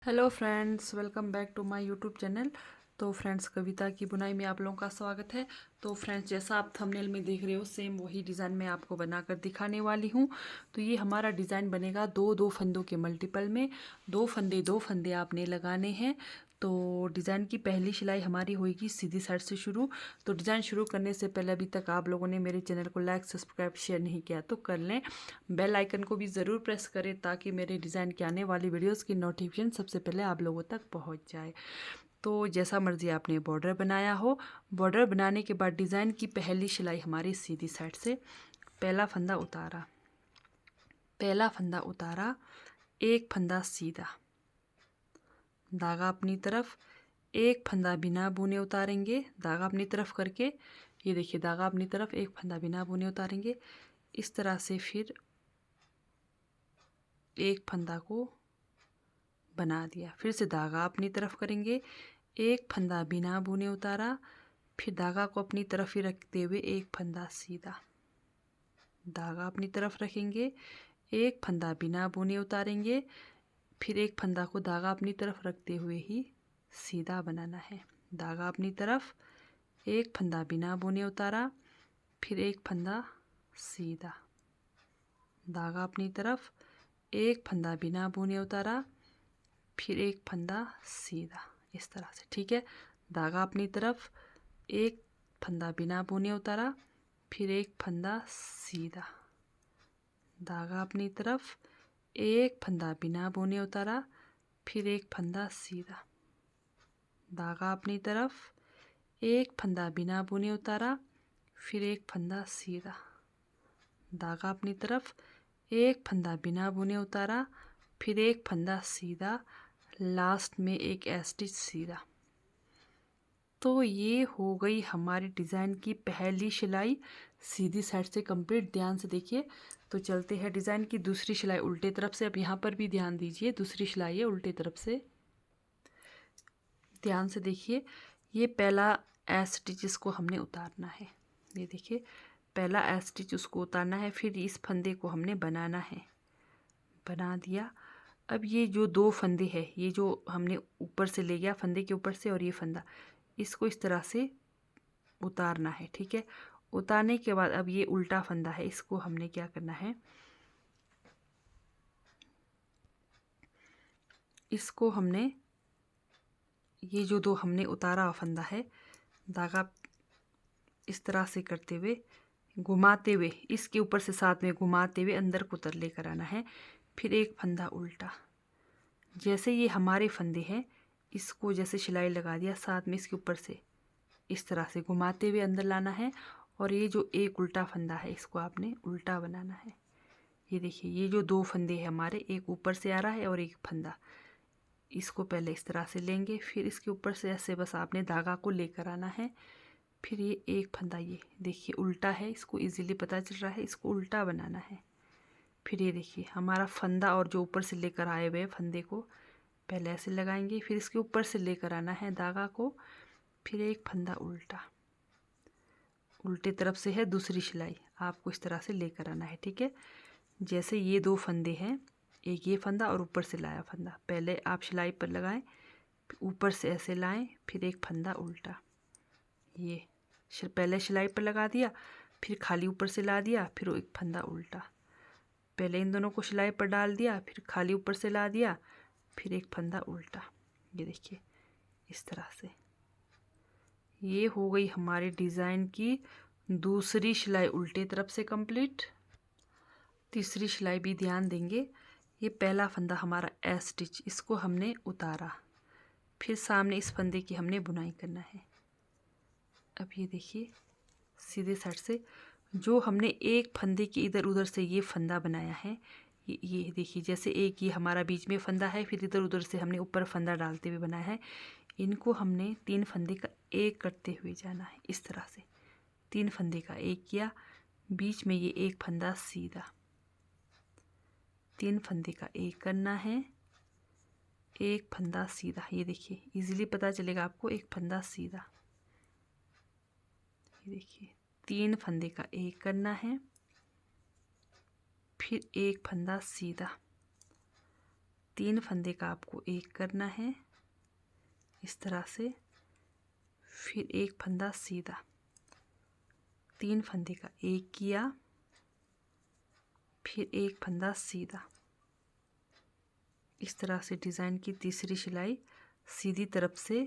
Hello friends, welcome back to my YouTube channel. तो friends, कविता की बुनाई में आप लोगों का स्वागत है। तो फ्रेंड्स, जैसा आप थंबनेल में देख रहे हो, सेम वही डिज़ाइन मैं आपको बनाकर दिखाने वाली हूँ। तो ये हमारा डिज़ाइन बनेगा दो दो फंदों के मल्टीपल में। दो फंदे आपने लगाने हैं। तो डिज़ाइन की पहली सिलाई हमारी होगी सीधी साइड से शुरू। तो डिज़ाइन शुरू करने से पहले अभी तक आप लोगों ने मेरे चैनल को लाइक, सब्सक्राइब, शेयर नहीं किया तो कर लें। बेल आइकन को भी ज़रूर प्रेस करें ताकि मेरे डिज़ाइन के आने वाली वीडियोस की नोटिफिकेशन सबसे पहले आप लोगों तक पहुंच जाए। तो जैसा मर्जी आपने बॉर्डर बनाया हो, बॉर्डर बनाने के बाद डिज़ाइन की पहली सिलाई हमारी सीधी साइड से। पहला फंदा उतारा, एक फंदा सीधा, धागा अपनी तरफ, एक फंदा बिना बुने उतारेंगे, धागा अपनी तरफ करके, ये देखिए धागा अपनी तरफ, एक फंदा बिना बुने उतारेंगे। इस तरह से फिर एक फंदा को बना दिया, फिर से धागा अपनी तरफ करेंगे, एक फंदा बिना बुने उतारा, फिर धागा को अपनी तरफ ही रखते हुए एक फंदा सीधा, धागा अपनी तरफ रखेंगे, एक फंदा बिना बुने उतारेंगे, फिर एक फंदा को धागा अपनी तरफ रखते हुए ही सीधा बनाना है। धागा अपनी तरफ, एक फंदा बिना बुने उतारा, फिर एक फंदा सीधा, धागा अपनी तरफ, एक फंदा बिना बुने उतारा, फिर एक फंदा सीधा, इस तरह से। ठीक है, धागा अपनी तरफ, एक फंदा बिना बुने उतारा, फिर एक फंदा सीधा, धागा अपनी तरफ, एक फंदा बिना बुने उतारा, फिर एक फंदा सीधा, धागा अपनी तरफ, एक फंदा बिना बुने उतारा, फिर एक फंदा सीधा, धागा अपनी तरफ, एक फंदा बिना बुने उतारा, फिर एक फंदा सीधा, लास्ट में एक स्टिच सीधा। तो ये हो गई हमारी डिज़ाइन की पहली सिलाई सीधी साइड से कंप्लीट। ध्यान से देखिए। तो चलते हैं डिज़ाइन की दूसरी सिलाई उल्टे तरफ से। अब यहाँ पर भी ध्यान दीजिए, दूसरी सिलाई है उल्टे तरफ से। ध्यान से देखिए, ये पहला स्टिच इसको हमने उतारना है। ये देखिए, पहला स्टिच उसको उतारना है, फिर इस फंदे को हमने बनाना है। बना दिया। अब ये जो दो फंदे हैं, ये जो हमने ऊपर से ले गया फंदे के ऊपर से, और ये फंदा, इसको इस तरह से उतारना है। ठीक है, उतारने के बाद अब ये उल्टा फंदा है, इसको हमने क्या करना है, इसको हमने, ये जो दो हमने उतारा हुआ फंदा है, धागा इस तरह से करते हुए, घुमाते हुए, इसके ऊपर से साथ में घुमाते हुए अंदर को तर लेकर आना है। फिर एक फंदा उल्टा, जैसे ये हमारे फंदे हैं, इसको जैसे सिलाई लगा दिया, साथ में इसके ऊपर से इस तरह से घुमाते हुए अंदर लाना है। और ये जो एक उल्टा फंदा है, इसको आपने उल्टा बनाना है। ये देखिए, ये जो दो फंदे हैं हमारे, एक ऊपर से आ रहा है और एक फंदा, इसको पहले इस तरह से लेंगे, फिर इसके ऊपर से ऐसे बस आपने धागा को लेकर आना है। फिर ये एक फंदा, ये देखिए उल्टा है, इसको इजीली पता चल रहा है, इसको उल्टा बनाना है। फिर ये देखिए हमारा फंदा, और जो ऊपर से लेकर आए हुए फंदे को पहले ऐसे लगाएंगे, फिर इसके ऊपर से लेकर आना है धागा को, फिर एक फंदा उल्टा, उल्टे तरफ से है दूसरी सिलाई, आपको इस तरह से लेकर आना है। ठीक है, जैसे ये दो फंदे हैं, एक ये फंदा और ऊपर से लाया फंदा, पहले आप सिलाई पर लगाएं, ऊपर से ऐसे लाएं, फिर एक फंदा उल्टा, ये पहले सिलाई पर लगा दिया, फिर खाली ऊपर से ला दिया, फिर एक फंदा उल्टा, पहले इन दोनों को सिलाई पर डाल दिया, फिर खाली ऊपर से ला दिया, फिर एक फंदा उल्टा। ये देखिए इस तरह से। ये हो गई हमारे डिज़ाइन की दूसरी सिलाई उल्टे तरफ से कंप्लीट। तीसरी सिलाई भी ध्यान देंगे। ये पहला फंदा हमारा एस स्टिच, इसको हमने उतारा, फिर सामने इस फंदे की हमने बुनाई करना है। अब ये देखिए सीधे साइड से जो हमने एक फंदे के इधर उधर से ये फंदा बनाया है, ये देखिए, जैसे एक ये हमारा बीच में फंदा है, फिर इधर उधर से हमने ऊपर फंदा डालते हुए बनाया है। इनको हमने तीन फंदे का एक करते हुए जाना है, इस तरह से। तीन फंदे का एक किया, बीच में ये एक फंदा सीधा, तीन फंदे का एक करना है, एक फंदा सीधा। ये देखिए इजीली पता चलेगा आपको, एक फंदा सीधा। ये देखिए तीन फंदे का एक करना है, फिर एक फंदा सीधा, 3 फंदे का आपको एक करना है इस तरह से, फिर एक फंदा सीधा, 3 फंदे का एक किया, फिर एक फंदा सीधा। इस तरह से डिज़ाइन की तीसरी सिलाई सीधी तरफ से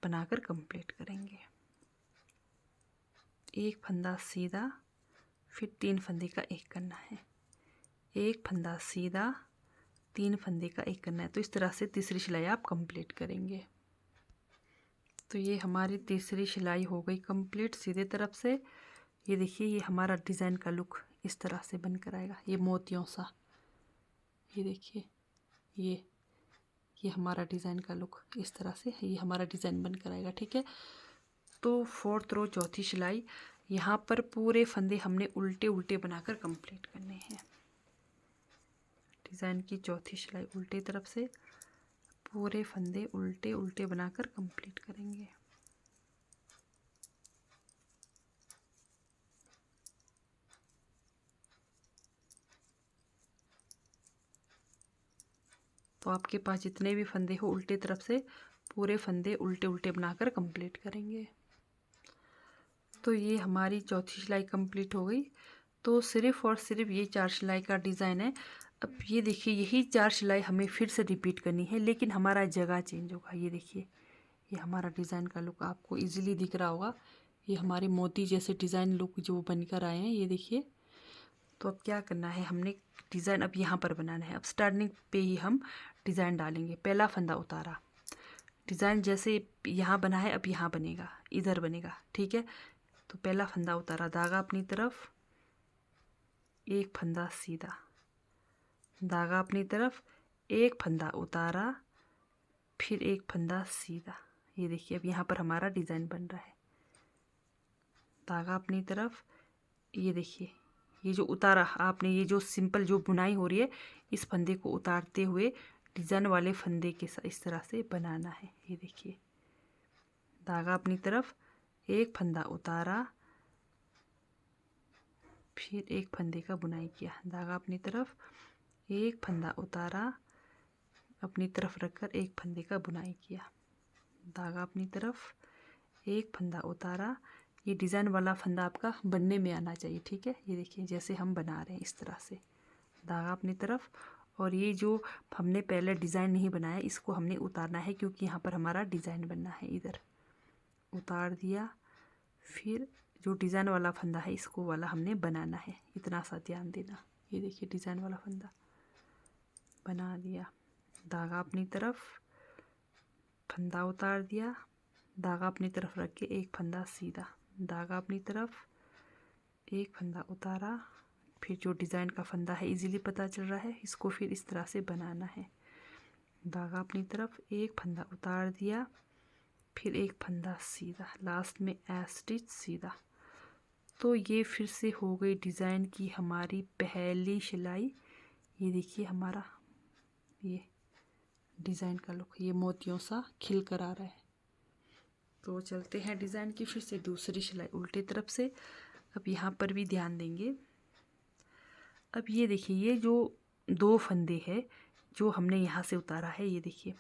बनाकर कंप्लीट करेंगे। एक फंदा सीधा, फिर 3 फंदे का एक करना है, एक फंदा सीधा, 3 फंदे का एक करना है। तो इस तरह से तीसरी सिलाई आप कंप्लीट करेंगे। तो ये हमारी तीसरी सिलाई हो गई कंप्लीट सीधे तरफ से। ये देखिए, ये हमारा डिज़ाइन का लुक इस तरह से बनकर आएगा, ये मोतियों सा। ये देखिए, ये हमारा डिज़ाइन का लुक इस तरह से, ये हमारा डिज़ाइन बनकर आएगा। ठीक है, तो 4th रो चौथी सिलाई, यहाँ पर पूरे फंदे हमने उल्टे उल्टे बनाकर कंप्लीट करने हैं। डिज़ाइन की चौथी सिलाई उल्टे तरफ से पूरे फंदे उल्टे उल्टे बनाकर कंप्लीट करेंगे। तो आपके पास जितने भी फंदे हो उल्टे तरफ से पूरे फंदे उल्टे उल्टे बनाकर कंप्लीट करेंगे। तो ये हमारी चौथी सिलाई कंप्लीट हो गई। तो सिर्फ और सिर्फ ये 4 सिलाई का डिज़ाइन है। अब ये देखिए, यही 4 सिलाई हमें फिर से रिपीट करनी है, लेकिन हमारा जगह चेंज होगा। ये देखिए, ये हमारा डिज़ाइन का लुक आपको इजीली दिख रहा होगा। ये हमारे मोती जैसे डिज़ाइन लुक जो बनकर आए हैं, ये देखिए। तो अब क्या करना है, हमने डिज़ाइन अब यहाँ पर बनाना है। अब स्टार्टिंग पे ही हम डिज़ाइन डालेंगे। पहला फंदा उतारा, डिज़ाइन जैसे यहाँ बना है अब यहाँ बनेगा, इधर बनेगा। ठीक है, तो पहला फंदा उतारा, धागा अपनी तरफ, एक फंदा सीधा, धागा अपनी तरफ, एक फंदा उतारा, फिर एक फंदा सीधा। ये देखिए, अब यहाँ पर हमारा डिज़ाइन बन रहा है। धागा अपनी तरफ, ये देखिए, ये जो उतारा आपने, ये जो सिंपल जो बुनाई हो रही है, इस फंदे को उतारते हुए डिज़ाइन वाले फंदे के साथ इस तरह से बनाना है। ये देखिए, धागा अपनी तरफ, एक फंदा उतारा, फिर एक फंदे का बुनाई किया, धागा अपनी तरफ, एक फंदा उतारा, अपनी तरफ रखकर एक फंदे का बुनाई किया, धागा अपनी तरफ, एक फंदा उतारा। ये डिज़ाइन वाला फंदा आपका बनने में आना चाहिए। ठीक है, ये देखिए जैसे हम बना रहे हैं इस तरह से, धागा अपनी तरफ, और ये जो हमने पहले डिज़ाइन नहीं बनाया इसको हमने उतारना है, क्योंकि यहाँ पर हमारा डिज़ाइन बनना है। इधर उतार दिया, फिर जो डिज़ाइन वाला फंदा है इसको वाला हमने बनाना है, इतना सा ध्यान देना। ये देखिए, डिज़ाइन वाला फंदा बना दिया, धागा अपनी तरफ, फंदा उतार दिया, धागा अपनी तरफ रख के एक फंदा सीधा, धागा अपनी तरफ, एक फंदा उतारा, फिर जो डिज़ाइन का फंदा है इजीली पता चल रहा है, इसको फिर इस तरह से बनाना है। धागा अपनी तरफ, एक फंदा उतार दिया, फिर एक फंदा सीधा, लास्ट में स्टिच सीधा। तो ये फिर से हो गई डिज़ाइन की हमारी पहली सिलाई। ये देखिए, हमारा ये डिज़ाइन का लुक ये मोतियों सा खिल कर आ रहा है। तो चलते हैं डिज़ाइन की फिर से दूसरी सिलाई उल्टे तरफ से। अब यहाँ पर भी ध्यान देंगे। अब ये देखिए, ये जो 2 फंदे हैं जो हमने यहाँ से उतारा है, ये देखिए,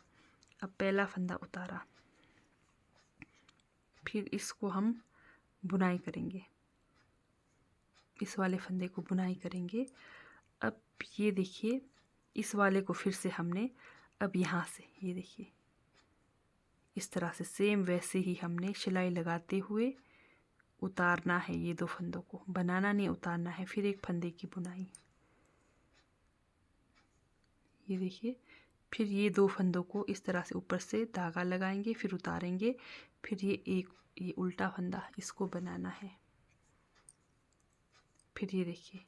अब पहला फंदा उतारा, फिर इसको हम बुनाई करेंगे, इस वाले फंदे को बुनाई करेंगे। अब ये देखिए, इस वाले को फिर से हमने अब यहाँ से, ये देखिए, इस तरह से सेम वैसे ही हमने सिलाई लगाते हुए उतारना है। ये 2 फंदों को बनाना नहीं, उतारना है। फिर एक फंदे की बुनाई, ये देखिए, फिर ये 2 फंदों को इस तरह से ऊपर से धागा लगाएंगे, फिर उतारेंगे, फिर ये उल्टा फंदा इसको बनाना है। फिर ये देखिए,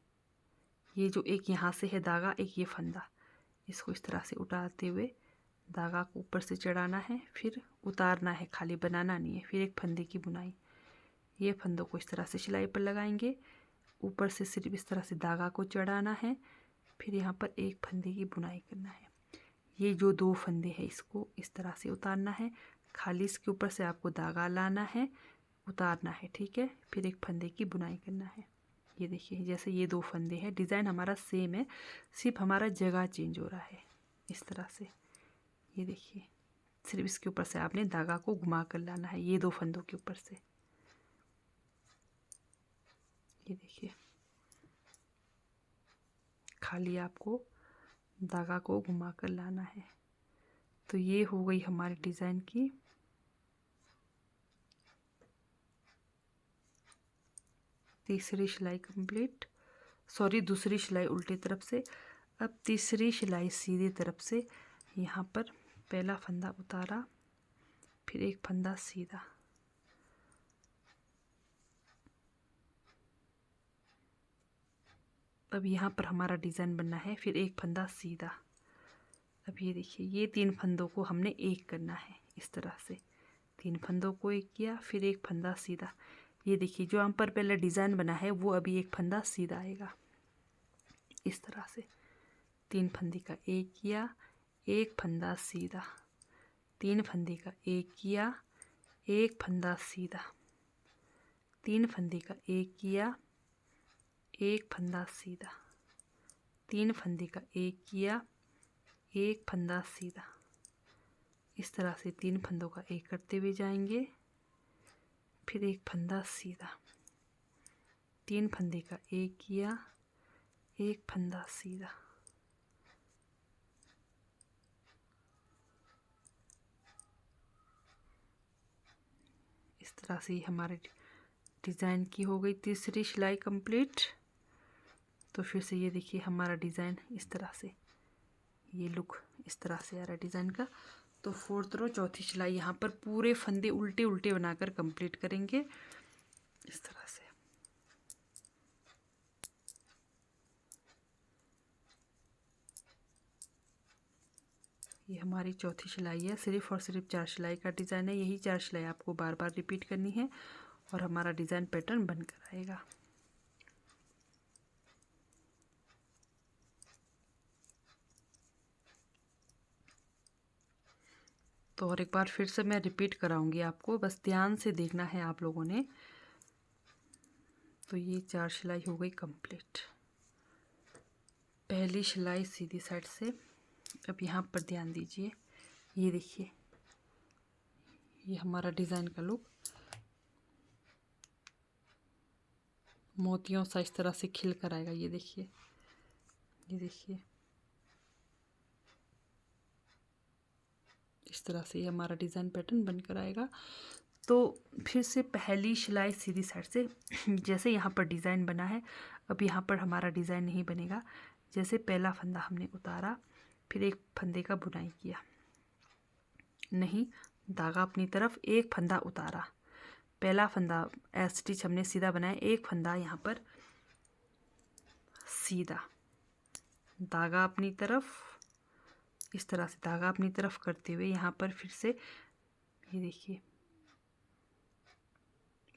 ये जो एक यहाँ से है धागा, एक ये फंदा, इसको इस तरह से उतारते हुए धागा को ऊपर से चढ़ाना है, फिर उतारना है, खाली बनाना नहीं है। फिर एक फंदे की बुनाई, ये फंदों को इस तरह से सिलाई पर लगाएंगे, ऊपर से सिर्फ इस तरह से धागा को चढ़ाना है, फिर यहाँ पर एक फंदे की बुनाई करना है। ये जो 2 फंदे हैं इसको इस तरह से उतारना है, खाली इसके ऊपर से आपको धागा लाना है, उतारना है। ठीक है, फिर एक फंदे की बुनाई करना है। ये देखिए, जैसे ये 2 फंदे हैं, डिज़ाइन हमारा सेम है, सिर्फ हमारा जगह चेंज हो रहा है। इस तरह से। ये देखिए, सिर्फ इसके ऊपर से आपने धागा को घुमा कर लाना है, ये 2 फंदों के ऊपर से। ये देखिए, खाली आपको धागा को घुमा कर लाना है। तो ये हो गई हमारी डिज़ाइन की तीसरी सिलाई कंप्लीट। सॉरी, दूसरी सिलाई उल्टी तरफ से। अब तीसरी सिलाई सीधी तरफ से यहाँ पर पहला फंदा उतारा, फिर एक फंदा सीधा। अब यहाँ पर हमारा डिज़ाइन बनना है, फिर एक फंदा सीधा। अब ये देखिए, ये 3 फंदों को हमने एक करना है इस तरह से। 3 फंदों को एक किया, फिर एक फंदा सीधा। ये देखिए, जो हम पर पहले डिज़ाइन बना है वो अभी एक फंदा सीधा आएगा इस तरह से। 3 फंदे का एक किया, एक फंदा सीधा। 3 फंदे का एक किया, एक फंदा सीधा। 3 फंदे का एक किया, एक फंदा सीधा। 3 फंदे का एक किया, एक फंदा सीधा। इस तरह से 3 फंदों का एक करते हुए जाएंगे, फिर एक फंदा सीधा। 3 फंदे का एक किया, एक फंदा सीधा। इस तरह से हमारे डिज़ाइन की हो गई तीसरी सिलाई कंप्लीट। तो फिर से ये देखिए, हमारा डिज़ाइन इस तरह से, ये लुक इस तरह से आ रहा है डिज़ाइन का। तो 4th रो चौथी सिलाई यहाँ पर पूरे फंदे उल्टे उल्टे बनाकर कंप्लीट करेंगे इस तरह से। ये हमारी चौथी सिलाई है। सिर्फ और सिर्फ 4 सिलाई का डिज़ाइन है। यही 4 सिलाई आपको बार बार रिपीट करनी है और हमारा डिज़ाइन पैटर्न बनकर आएगा। तो और एक बार फिर से मैं रिपीट कराऊंगी आपको, बस ध्यान से देखना है आप लोगों ने। तो ये 4 सिलाई हो गई कंप्लीट। पहली सिलाई सीधी साइड से। अब यहाँ पर ध्यान दीजिए, ये देखिए, ये हमारा डिज़ाइन का लुक मोतियों सा इस तरह से खिल कर आएगा। ये देखिए, ये देखिए, इस तरह से ये हमारा डिज़ाइन पैटर्न बनकर आएगा। तो फिर से पहली सिलाई सीधी साइड से, जैसे यहाँ पर डिज़ाइन बना है, अब यहाँ पर हमारा डिज़ाइन नहीं बनेगा। जैसे पहला फंदा हमने उतारा, फिर एक फंदे का बुनाई किया, नहीं, धागा अपनी तरफ, एक फंदा उतारा, पहला फंदा स्टिच हमने सीधा बनाया, एक फंदा यहाँ पर सीधा, धागा अपनी तरफ, इस तरह से धागा अपनी तरफ करते हुए यहाँ पर फिर से ये देखिए,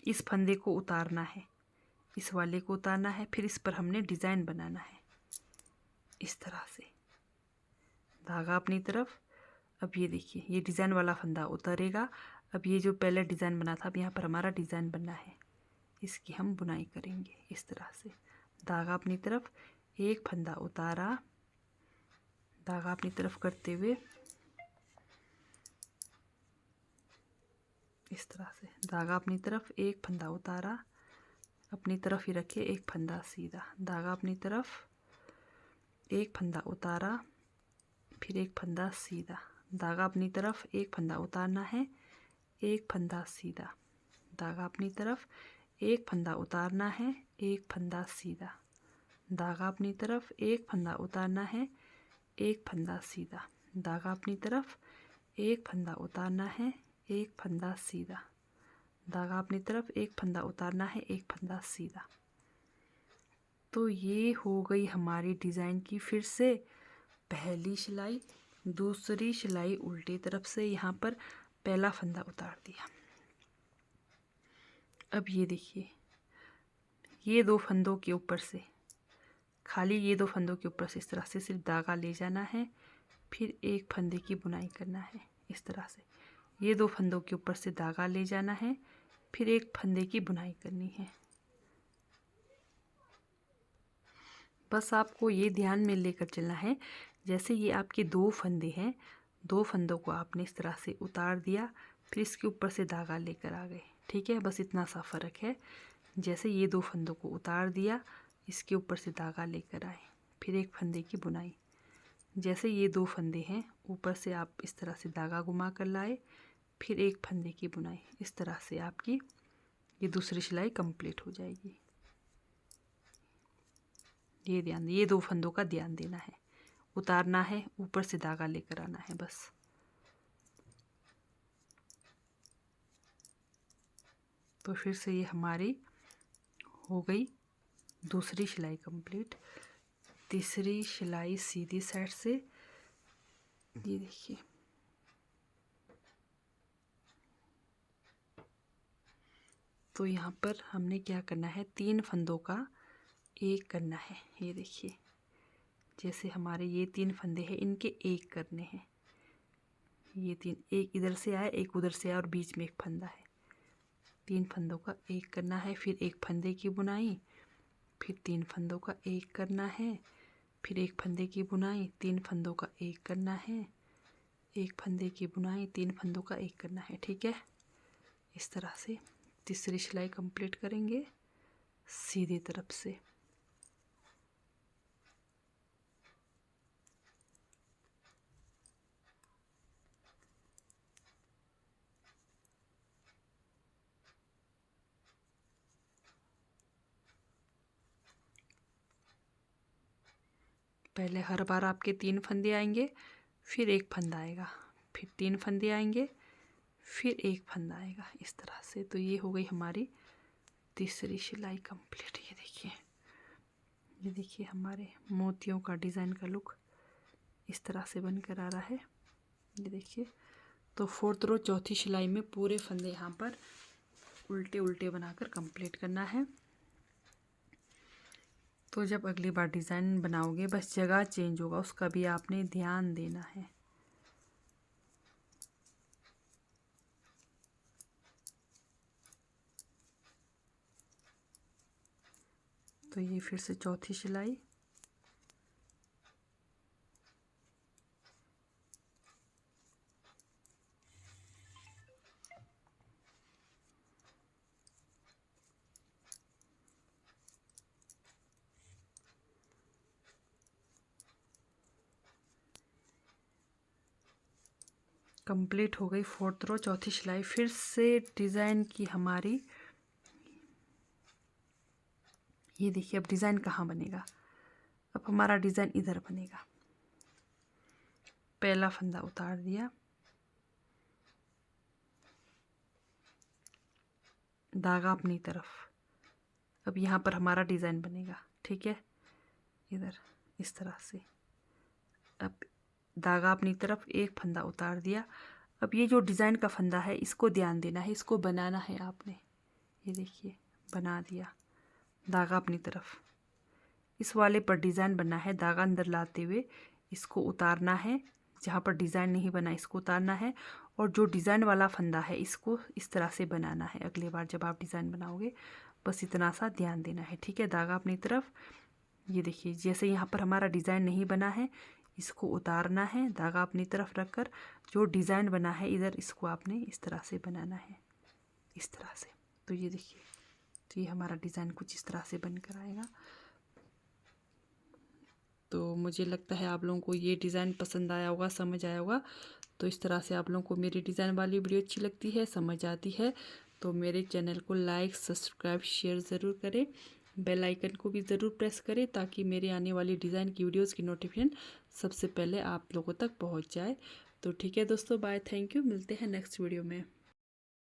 इस फंदे को उतारना है, इस वाले को उतारना है, फिर इस पर हमने डिज़ाइन बनाना है इस तरह से, धागा अपनी तरफ। अब ये देखिए, ये डिज़ाइन वाला फंदा उतरेगा। अब ये जो पहले डिज़ाइन बना था, अब यहाँ पर हमारा डिज़ाइन बनना है, इसकी हम बुनाई करेंगे इस तरह से। धागा अपनी तरफ, एक फंदा उतारा, धागा अपनी तरफ करते हुए इस तरह से, धागा अपनी तरफ, एक फंदा उतारा, अपनी तरफ ही रखे, एक फंदा सीधा, धागा अपनी तरफ, एक फंदा उतारा, फिर एक फंदा सीधा, धागा अपनी तरफ, एक फंदा उतारना है, एक फंदा सीधा, धागा अपनी तरफ, एक फंदा उतारना है, एक फंदा सीधा, धागा अपनी तरफ, एक फंदा उतारना है, एक फंदा सीधा, धागा अपनी तरफ, एक फंदा उतारना है, एक फंदा सीधा, धागा अपनी तरफ, एक फंदा उतारना है, एक फंदा सीधा। तो ये हो गई हमारी डिज़ाइन की फिर से पहली सिलाई। दूसरी सिलाई उल्टी तरफ से, यहाँ पर पहला फंदा उतार दिया। अब ये देखिए, ये 2 फंदों के ऊपर से, खाली ये 2 फंदों के ऊपर से इस तरह से सिर्फ धागा ले जाना है, फिर एक फंदे की बुनाई करना है इस तरह से। ये 2 फंदों के ऊपर से धागा ले जाना है, फिर एक फंदे की बुनाई करनी है। बस आपको ये ध्यान में लेकर चलना है, जैसे ये आपके 2 फंदे हैं, 2 फंदों को आपने इस तरह से उतार दिया, फिर इसके ऊपर से धागा लेकर आ गए। ठीक है, बस इतना सा फ़र्क है। जैसे ये 2 फंदों को उतार दिया, इसके ऊपर से धागा लेकर आए, फिर एक फंदे की बुनाई। जैसे ये 2 फंदे हैं, ऊपर से आप इस तरह से धागा घुमा कर लाए, फिर एक फंदे की बुनाई। इस तरह से आपकी ये दूसरी सिलाई कंप्लीट हो जाएगी। ये ध्यान, ये 2 फंदों का ध्यान देना है, उतारना है, ऊपर से धागा लेकर आना है बस। तो फिर से ये हमारी हो गई दूसरी सिलाई कंप्लीट। तीसरी सिलाई सीधी साइड से, ये देखिए, तो यहाँ पर हमने क्या करना है, 3 फंदों का एक करना है। ये देखिए, जैसे हमारे ये 3 फंदे हैं, इनके एक करने हैं। ये 3, एक इधर से आया, एक उधर से आया और बीच में एक फंदा है। 3 फंदों का एक करना है, फिर एक फंदे की बुनाई, फिर 3 फंदों का एक करना है, फिर एक फंदे की बुनाई, 3 फंदों का एक करना है, एक फंदे की बुनाई, 3 फंदों का एक करना है। ठीक है, इस तरह से तीसरी सिलाई कंप्लीट करेंगे सीधी तरफ से। पहले हर बार आपके 3 फंदे आएंगे, फिर एक फंदा आएगा, फिर 3 फंदे आएंगे, फिर एक फंदा आएगा, इस तरह से। तो ये हो गई हमारी तीसरी सिलाई कंप्लीट। ये देखिए, ये देखिए हमारे मोतियों का डिज़ाइन का लुक इस तरह से बनकर आ रहा है। ये देखिए, तो 4th रो चौथी सिलाई में पूरे फंदे यहाँ पर उल्टे उल्टे बनाकर कंप्लीट करना है। तो जब अगली बार डिज़ाइन बनाओगे, बस जगह चेंज होगा, उसका भी आपने ध्यान देना है। तो ये फिर से चौथी सिलाई, कंप्लीट हो गई 4th रो चौथी सिलाई। फिर से डिज़ाइन की हमारी, ये देखिए, अब डिज़ाइन कहाँ बनेगा, अब हमारा डिज़ाइन इधर बनेगा। पहला फंदा उतार दिया, धागा अपनी तरफ, अब यहाँ पर हमारा डिज़ाइन बनेगा। ठीक है, इधर इस तरह से, अब धागा अपनी तरफ, एक फंदा उतार दिया। अब ये जो डिज़ाइन का फंदा है, इसको ध्यान देना है, इसको बनाना है आपने। ये देखिए, बना दिया, धागा अपनी तरफ, इस वाले पर डिज़ाइन बनना है, धागा अंदर लाते हुए इसको उतारना है। जहाँ पर डिज़ाइन नहीं बना इसको उतारना है, और जो डिज़ाइन वाला फंदा है इसको इस तरह से बनाना है। अगली बार जब आप डिज़ाइन बनाओगे, बस इतना सा ध्यान देना है। ठीक है, धागा अपनी तरफ, ये देखिए, जैसे यहाँ पर हमारा डिज़ाइन नहीं बना है, इसको उतारना है, धागा अपनी तरफ रखकर जो डिज़ाइन बना है इधर, इसको आपने इस तरह से बनाना है, इस तरह से। तो ये देखिए, तो ये हमारा डिज़ाइन कुछ इस तरह से बनकर आएगा। तो मुझे लगता है आप लोगों को ये डिज़ाइन पसंद आया होगा, समझ आया होगा। तो इस तरह से आप लोगों को मेरी डिज़ाइन वाली वीडियो अच्छी लगती है, समझ आती है, तो मेरे चैनल को लाइक, सब्सक्राइब, शेयर ज़रूर करें। बेल आइकन को भी ज़रूर प्रेस करें, ताकि मेरे आने वाली डिज़ाइन की वीडियोज़ की नोटिफिकेशन सबसे पहले आप लोगों तक पहुँच जाए। तो ठीक है दोस्तों, बाय, थैंक यू, मिलते हैं नेक्स्ट वीडियो में।